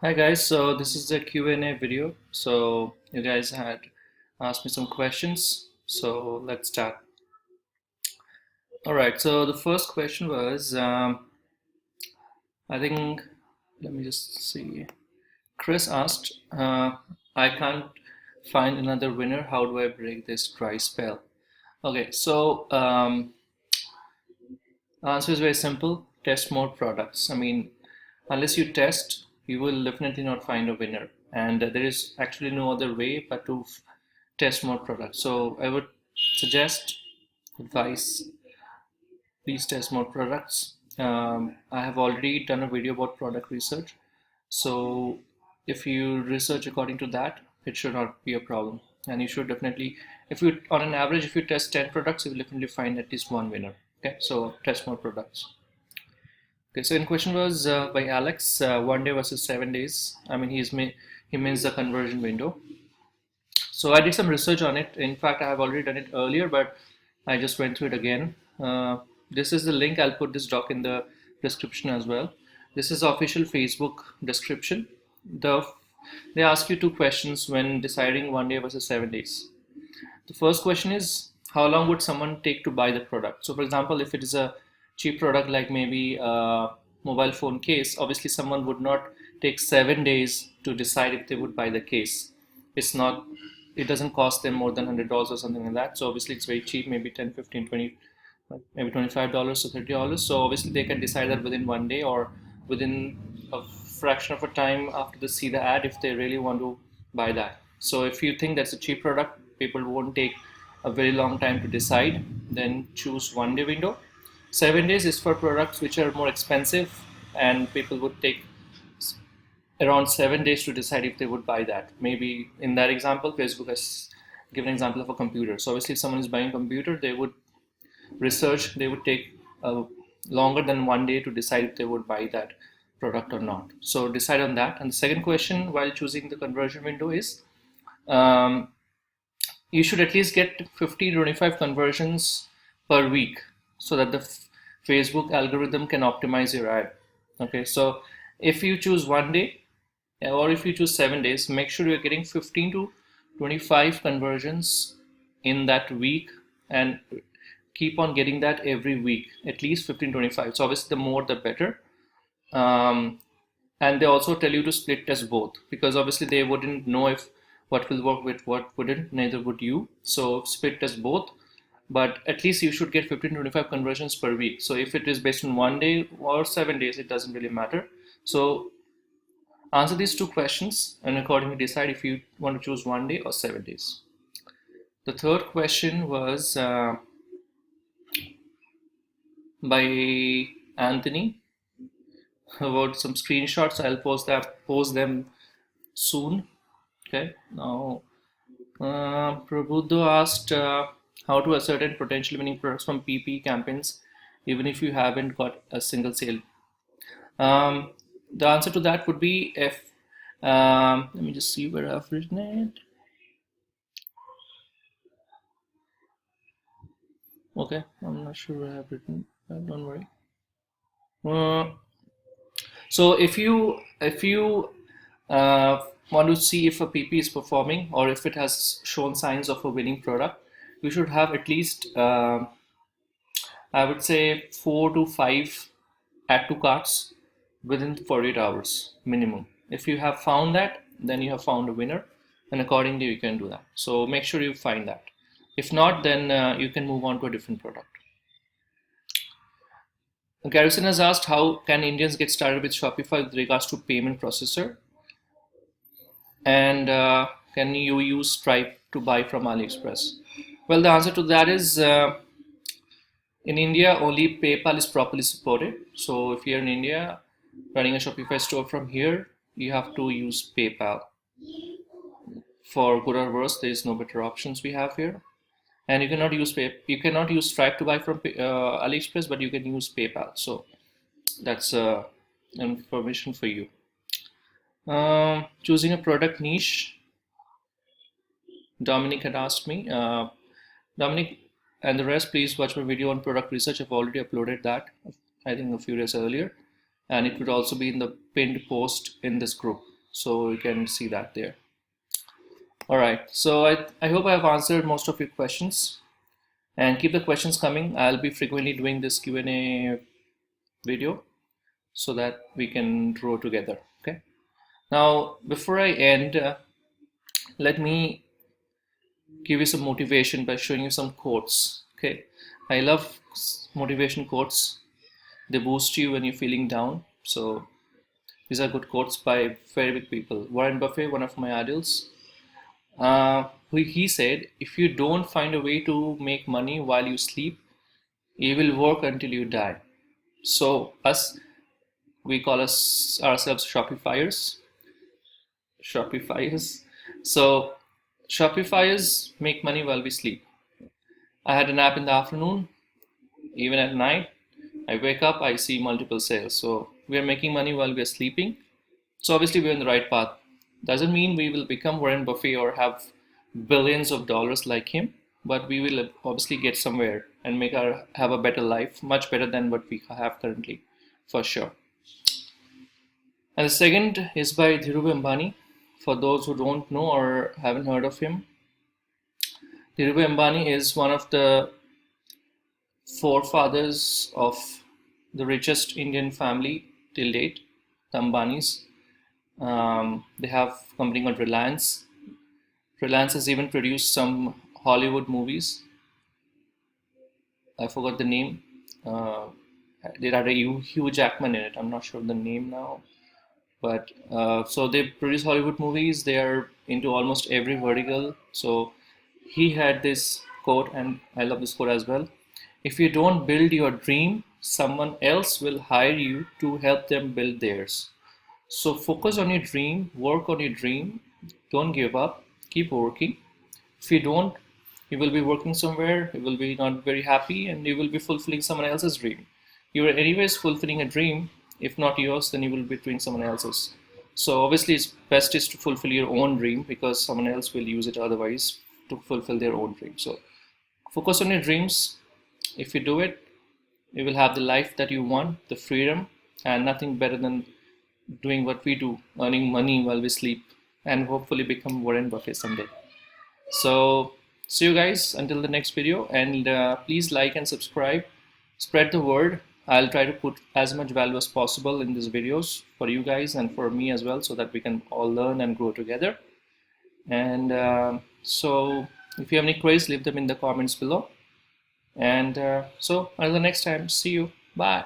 Hi guys, so this is the Q&A video. So you guys had asked me some questions, so let's start. All right, so the first question was, I think, let me just see. Chris asked, I can't find another winner. How do I break this dry spell? Okay, so the answer is very simple. Test more products. I mean, unless you test, you will definitely not find a winner. And there is actually no other way but to test more products. So I would suggest, advise, please test more products. I have already done a video about product research. So if you research according to that, it should not be a problem. And you should definitely, if you, on an average, if you test 10 products, you will definitely find at least one winner. Okay, so test more products. Okay, so in question was by Alex, 1 day versus 7 days. I mean, he means the conversion window. So I did some research on it. In fact, I have already done it earlier, but I just went through it again. This is the link. I'll put this doc in the description as well. This is official Facebook description. The They ask you two questions when deciding 1 day versus 7 days. The first question is, how long would someone take to buy the product? So for example, if it is a cheap product like maybe a mobile phone case, obviously someone would not take 7 days to decide if they would buy the case. It's not, it doesn't cost them more than $100 or something like that. So obviously it's very cheap, maybe 10, 15, 20, maybe $25 to $30. So obviously they can decide that within 1 day or within a fraction of a time after they see the ad if they really want to buy that. So if you think that's a cheap product, people won't take a very long time to decide, then choose 1 day window. 7 days is for products which are more expensive and people would take around 7 days to decide if they would buy that. Maybe in that example, Facebook has given an example of a computer. So obviously if someone is buying a computer, they would research, they would take longer than 1 day to decide if they would buy that product or not. So decide on that. And the second question while choosing the conversion window is, um, you should at least get 50 to 25 conversions per week so that the Facebook algorithm can optimize your ad. Okay, so if you choose 1 day or if you choose 7 days, make sure you're getting 15 to 25 conversions in that week and keep on getting that every week, at least 15 25. So obviously the more the better. And they also tell you to split test both because obviously they wouldn't know if what will work with what wouldn't, neither would you. So split test both, but at least you should get 15 25 conversions per week. So if it is based on 1 day or 7 days, it doesn't really matter. So answer these two questions and accordingly decide if you want to choose 1 day or 7 days. The third question was by Anthony about some screenshots. I'll post them soon. Okay. Now, Prabhudo asked how to ascertain potential winning products from PP campaigns, even if you haven't got a single sale. The answer to that would be if let me just see where I've written it. Okay, I'm not sure where I've written. Don't worry. So if you want to see if a PP is performing or if it has shown signs of a winning product, you should have at least I would say 4 to 5 add to carts within 48 hours minimum. If you have found that, then you have found a winner, and accordingly you can do that. So make sure you find that. If not, then you can move on to a different product. Garrison has asked, how can Indians get started with Shopify with regards to payment processor? And can you use Stripe to buy from AliExpress? Well, the answer to that is in India, only PayPal is properly supported. So if you're in India running a Shopify store from here, you have to use PayPal. For good or worse, there is no better options we have here. And you cannot use Stripe to buy from AliExpress, but you can use PayPal. So that's information for you. Choosing a product niche. Dominic had asked me. Dominic and the rest, please watch my video on product research. I've already uploaded that, I think a few days earlier, and it would also be in the pinned post in this group. So you can see that there. All right, so I hope I have answered most of your questions, and keep the questions coming. I'll be frequently doing this Q&A video so that we can grow together. Okay. Now, before I end, let me give you some motivation by showing you some quotes. Okay. I love motivation quotes. They boost you when you're feeling down. So these are good quotes by very big people. Warren Buffett, one of my idols, he said, if you don't find a way to make money while you sleep, you will work until you die. So we call ourselves Shopifyers. Shopifyers. So Shopifyers make money while we sleep. I had a nap in the afternoon, even at night. I wake up, I see multiple sales. So we are making money while we are sleeping. So obviously we're in the right path. Doesn't mean we will become Warren Buffett or have billions of dollars like him, but we will obviously get somewhere and have a better life, much better than what we have currently, for sure. And the second is by Dhirubhai Ambani. For those who don't know or haven't heard of him, Dhirubhai Ambani is one of the forefathers of the richest Indian family till date, the Ambanis. They have a company called Reliance. Reliance has even produced some Hollywood movies. I forgot the name. They had a Hugh Jackman in it. I'm not sure of the name now. But so they produce Hollywood movies. They are into almost every vertical. So he had this quote, and I love this quote as well. If you don't build your dream, someone else will hire you to help them build theirs. So focus on your dream, work on your dream, don't give up, keep working. If you don't, you will be working somewhere, you will be not very happy, and you will be fulfilling someone else's dream. You are anyways fulfilling a dream. If not yours, then you will be doing someone else's. So obviously it's best is to fulfill your own dream, because someone else will use it otherwise to fulfill their own dream. So focus on your dreams. If you do it, you will have the life that you want, the freedom, and nothing better than doing what we do, earning money while we sleep, and hopefully become Warren Buffett someday. So see you guys until the next video, and please like and subscribe, spread the word. I'll try to put as much value as possible in these videos for you guys and for me as well, so that we can all learn and grow together. And so if you have any queries, leave them in the comments below. And so until the next time, see you. Bye.